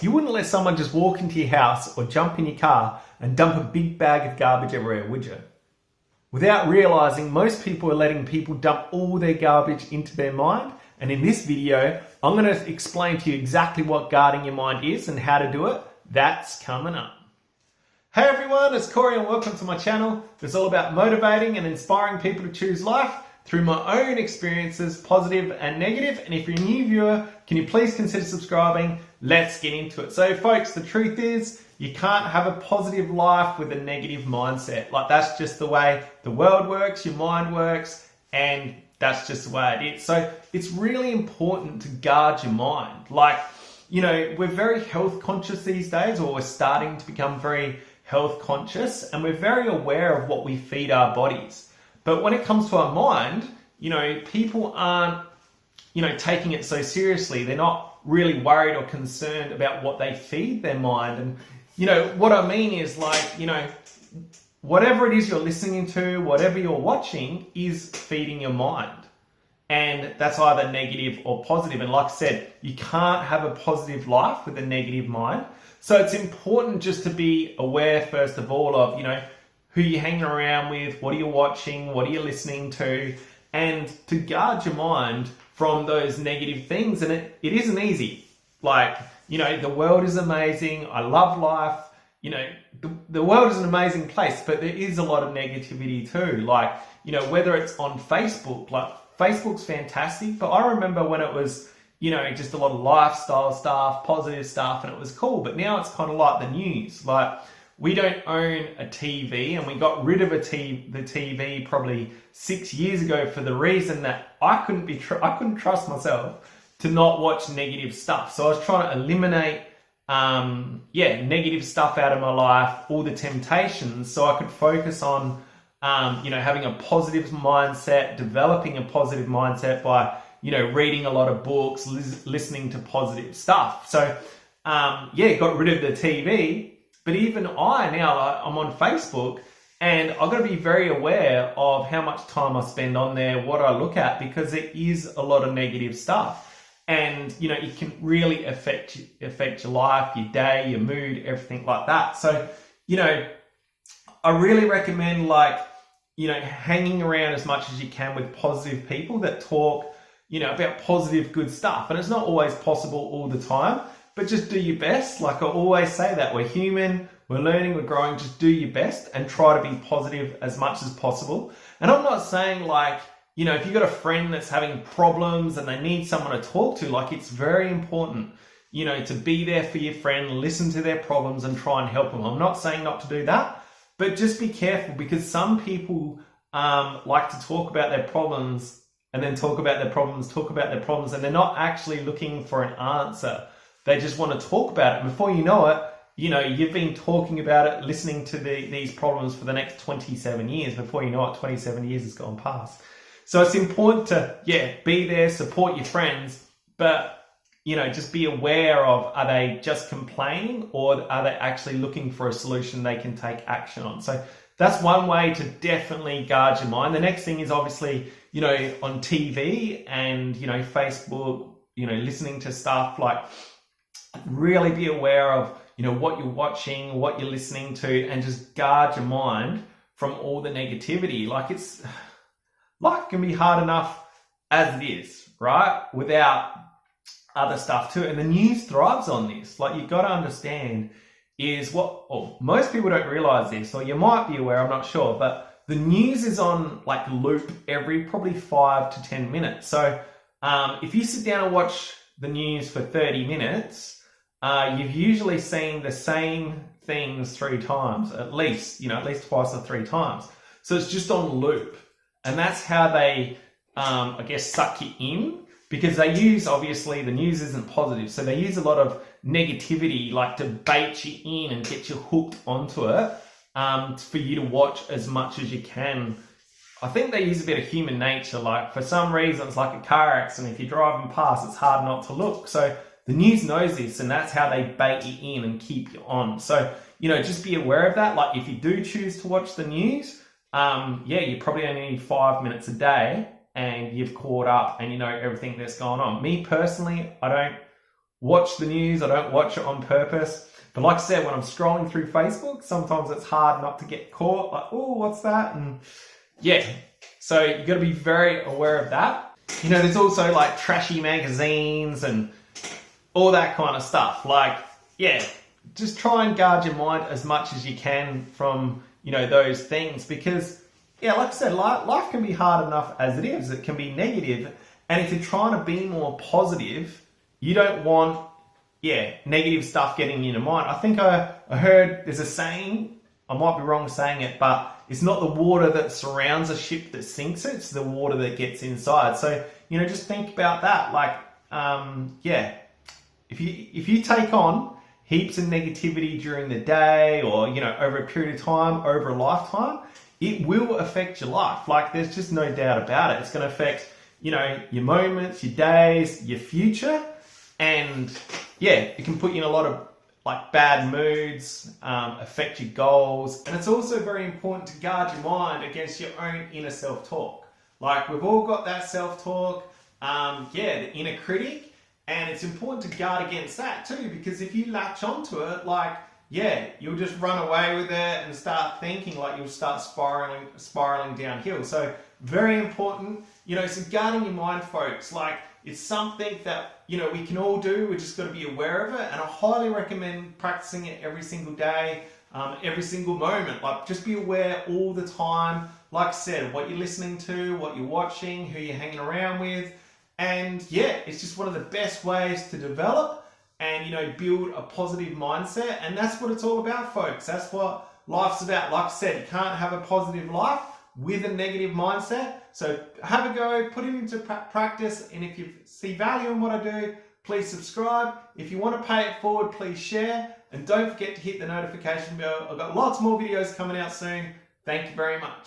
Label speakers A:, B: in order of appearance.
A: You wouldn't let someone just walk into your house or jump in your car and dump a big bag of garbage everywhere, would you? Without realizing, most people are letting people dump all their garbage into their mind. And in this video, I'm going to explain to you exactly what guarding your mind is and how to do it. That's coming up. Hey everyone, it's Corey and welcome to my channel. It's all about motivating and inspiring people to choose life through my own experiences, positive and negative. And if you're a new viewer, can you please consider subscribing? Let's get into it. So folks, the truth is you can't have a positive life with a negative mindset. Like that's just the way the world works, your mind works, and that's just the way it is. So it's really important to guard your mind. Like, you know, we're very health conscious these days, or we're starting to become very health conscious, and we're very aware of what we feed our bodies. But when it comes to our mind, you know, people aren't, you know, taking it so seriously. They're not really worried or concerned about what they feed their mind. And, you know, what I mean is like, you know, whatever it is you're listening to, whatever you're watching is feeding your mind. And that's either negative or positive. And like I said, you can't have a positive life with a negative mind. So it's important just to be aware, first of all, of, you know, who you're hanging around with, what are you watching, what are you listening to, and to guard your mind from those negative things. And it isn't easy. Like, you know, the world is amazing. I love life. You know, the world is an amazing place, but there is a lot of negativity too. Like, you know, whether it's on Facebook, like Facebook's fantastic, but I remember when it was, you know, just a lot of lifestyle stuff, positive stuff, and it was cool. But now it's kind of like the news. Like, we don't own a TV, and we got rid of the TV probably 6 years ago for the reason that I couldn't trust myself to not watch negative stuff. So I was trying to eliminate negative stuff out of my life, all the temptations, so I could focus on you know, having a positive mindset, developing a positive mindset by, you know, reading a lot of books, listening to positive stuff. So got rid of the TV. But even I'm on Facebook, and I've got to be very aware of how much time I spend on there, what I look at, because there is a lot of negative stuff. And, you know, it can really affect your life, your day, your mood, everything like that. So, you know, I really recommend, like, you know, hanging around as much as you can with positive people that talk, you know, about positive, good stuff. And it's not always possible all the time, but just do your best. Like I always say that we're human, we're learning, we're growing. Just do your best and try to be positive as much as possible. And I'm not saying, like, you know, if you've got a friend that's having problems and they need someone to talk to, like, it's very important, you know, to be there for your friend, listen to their problems and try and help them. I'm not saying not to do that, but just be careful, because some people like to talk about their problems and then talk about their problems, and they're not actually looking for an answer. They just want to talk about it. And before you know it, you know, you've been talking about it, listening to these problems for the next 27 years. Before you know it, 27 years has gone past. So it's important to, be there, support your friends, but, you know, just be aware of, are they just complaining, or are they actually looking for a solution they can take action on? So that's one way to definitely guard your mind. The next thing is obviously, you know, on TV and, you know, Facebook, you know, listening to stuff, like really be aware of, you know, what you're watching, what you're listening to, and just guard your mind from all the negativity. Like life can be hard enough as it is, right? Without other stuff too. And the news thrives on this. Like, you've got to understand is most people don't realize this, or you might be aware, I'm not sure, but the news is on like loop every probably 5 to 10 minutes. So if you sit down and watch the news for 30 minutes, you've usually seen the same things 3 times, at least twice or 3 times. So it's just on loop. And that's how they, I guess, suck you in, because they use, obviously, the news isn't positive. So they use a lot of negativity, like to bait you in and get you hooked onto it, for you to watch as much as you can. I think they use a bit of human nature. Like, for some reason, it's like a car accident. If you're driving past, it's hard not to look. So the news knows this, and that's how they bait you in and keep you on. So, you know, just be aware of that. Like, if you do choose to watch the news, you probably only need 5 minutes a day, and you've caught up and you know everything that's going on. Me personally, I don't watch the news. I don't watch it on purpose. But like I said, when I'm scrolling through Facebook, sometimes it's hard not to get caught. Like, oh, what's that? And yeah, so you got to be very aware of that. You know, there's also like trashy magazines and all that kind of stuff. Like, yeah, just try and guard your mind as much as you can from, you know, those things, because yeah, like I said, life can be hard enough as it is. It can be negative. And if you're trying to be more positive, you don't want, negative stuff getting in your mind. I think I heard there's a saying, I might be wrong saying it, but it's not the water that surrounds a ship that sinks it, it's the water that gets inside. So, you know, just think about that. Like, if you take on heaps of negativity during the day, or, you know, over a period of time, over a lifetime, it will affect your life. Like, there's just no doubt about it. It's going to affect, you know, your moments, your days, your future. And yeah, it can put you in a lot of like bad moods, affect your goals. And it's also very important to guard your mind against your own inner self-talk. Like, we've all got that self-talk, the inner critic. And it's important to guard against that too, because if you latch onto it, like, you'll just run away with it and start thinking, like, you'll start spiraling downhill. So very important, you know, so guarding your mind, folks. Like, it's something that, you know, we can all do. We just got to be aware of it. And I highly recommend practicing it every single day, every single moment. Like, just be aware all the time. Like I said, what you're listening to, what you're watching, who you're hanging around with. And yeah, it's just one of the best ways to develop and, you know, build a positive mindset. And that's what it's all about, folks. That's what life's about. Like I said, you can't have a positive life with a negative mindset. So have a go, put it into practice. And if you see value in what I do, please subscribe. If you want to pay it forward, please share. And don't forget to hit the notification bell. I've got lots more videos coming out soon. Thank you very much.